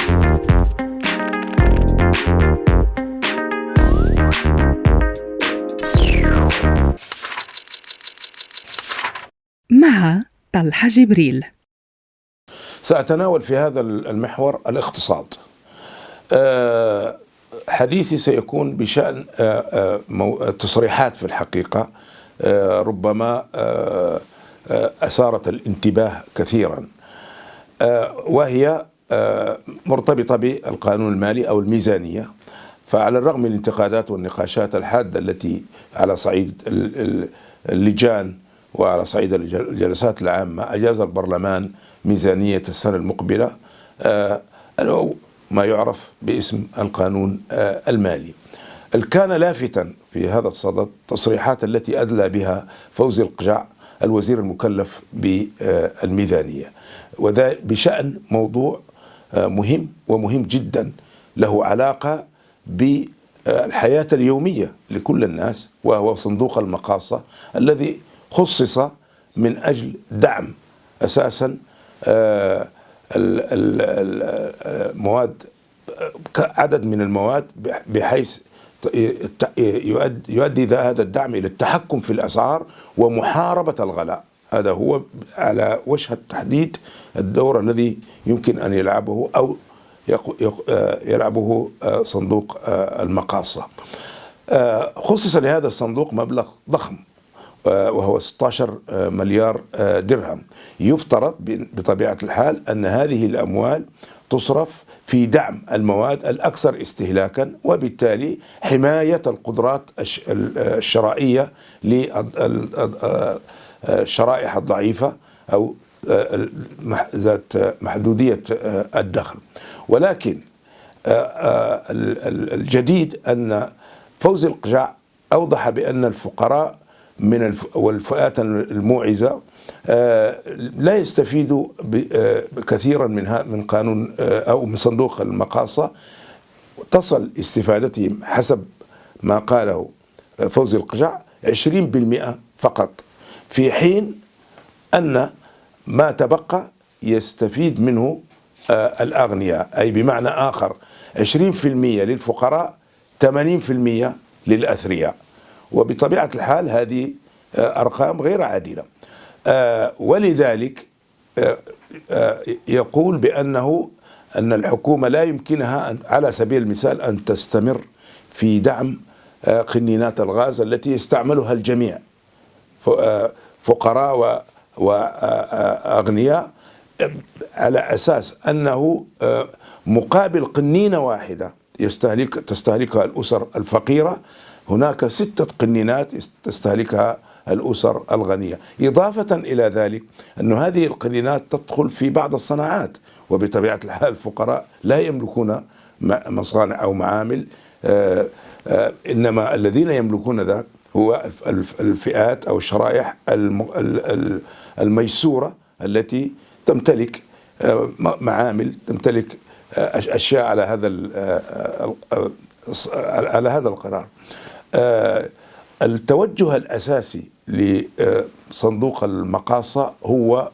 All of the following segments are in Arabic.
مع طلحة جبريل. سأتناول في هذا المحور الاقتصاد. حديثي سيكون بشأن تصريحات في الحقيقة ربما أثارت الانتباه كثيرا، وهي مرتبطة بالقانون المالي أو الميزانية. فعلى الرغم من الانتقادات والنقاشات الحادة التي على صعيد اللجان وعلى صعيد الجلسات العامة، أجاز البرلمان ميزانية السنة المقبلة أو ما يعرف باسم القانون المالي. كان لافتا في هذا الصدد تصريحات التي أدلى بها فوزي القجع الوزير المكلف بالميزانية، وذا بشأن موضوع مهم ومهم جدا له علاقة بالحياة اليومية لكل الناس، وهو صندوق المقاصة الذي خصص من أجل دعم أساسا المواد، عدد من المواد، بحيث يؤدي هذا الدعم إلى التحكم في الأسعار ومحاربة الغلاء. هذا هو على وجه التحديد الدور الذي يمكن أن يلعبه أو يلعبه صندوق المقاصة. خصص لهذا الصندوق مبلغ ضخم وهو 16 مليار درهم. يفترض بطبيعة الحال أن هذه الأموال تصرف في دعم المواد الأكثر استهلاكا، وبالتالي حماية القدرات الشرائية للشرائح الضعيفة أو ذات محدودية الدخل. ولكن الجديد أن فوزي القجع أوضح بأن الفقراء والفئات الموعزة لا يستفيدوا كثيرا من قانون أو من صندوق المقاصة. تصل استفادتهم حسب ما قاله فوزي القجع 20% فقط، في حين أن ما تبقى يستفيد منه الأغنياء، أي بمعنى آخر 20% للفقراء، 80% للأثرياء. وبطبيعة الحال هذه أرقام غير عادلة، ولذلك يقول بأن الحكومة لا يمكنها على سبيل المثال أن تستمر في دعم قنينات الغاز التي يستعملها الجميع، فقراء وأغنياء، على أساس أنه مقابل قنينة واحدة تستهلكها الأسر الفقيرة هناك 6 قنينات تستهلكها الأسر الغنية. إضافة إلى ذلك أن هذه القنينات تدخل في بعض الصناعات، وبطبيعة الحال الفقراء لا يملكون مصانع أو معامل، إنما الذين يملكون ذاك هو الفئات أو الشرائح الميسورة التي تمتلك معامل، تمتلك أشياء على هذا القرار. التوجه الأساسي لصندوق المقاصة هو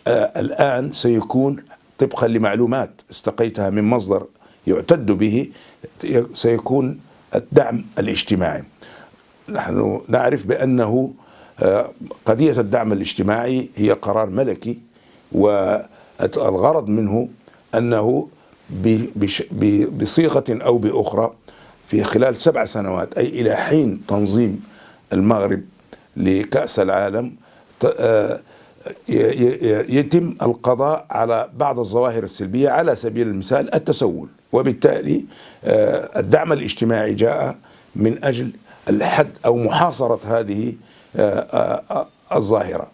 الآن سيكون طبقا لمعلومات استقيتها من مصدر يعتد به، سيكون الدعم الاجتماعي. نحن نعرف بأنه قضية الدعم الاجتماعي هي قرار ملكي، والغرض منه أنه بصيغة أو بأخرى في خلال 7 سنوات، أي إلى حين تنظيم المغرب لكأس العالم، يتم القضاء على بعض الظواهر السلبية، على سبيل المثال التسول. وبالتالي الدعم الاجتماعي جاء من أجل الحد أو محاصرة هذه الظاهرة.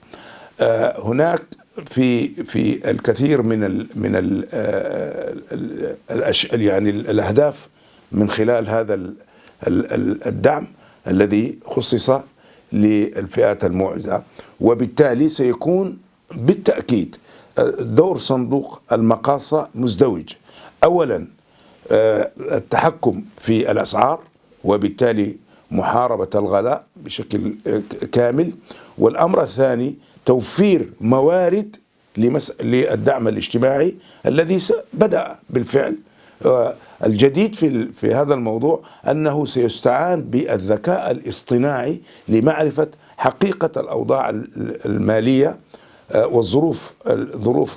هناك في الكثير من يعني الأهداف من خلال هذا الدعم الذي خصص للفئات الموعزة، وبالتالي سيكون بالتأكيد دور صندوق المقاصة مزدوج. أولا التحكم في الأسعار، وبالتالي محاربة الغلاء بشكل كامل. والأمر الثاني توفير موارد للدعم الاجتماعي الذي بدأ بالفعل. الجديد في هذا الموضوع أنه سيستعان بالذكاء الاصطناعي لمعرفة حقيقة الأوضاع المالية والظروف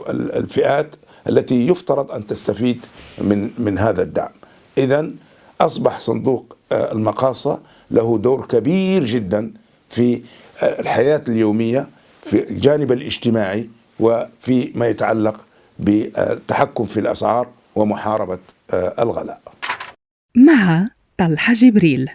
الفئات التي يفترض أن تستفيد من هذا الدعم. إذن أصبح صندوق المقاصة له دور كبير جدا في الحياة اليومية في الجانب الاجتماعي وفي ما يتعلق بالتحكم في الأسعار ومحاربة الغلاء. مع طلحة جبريل.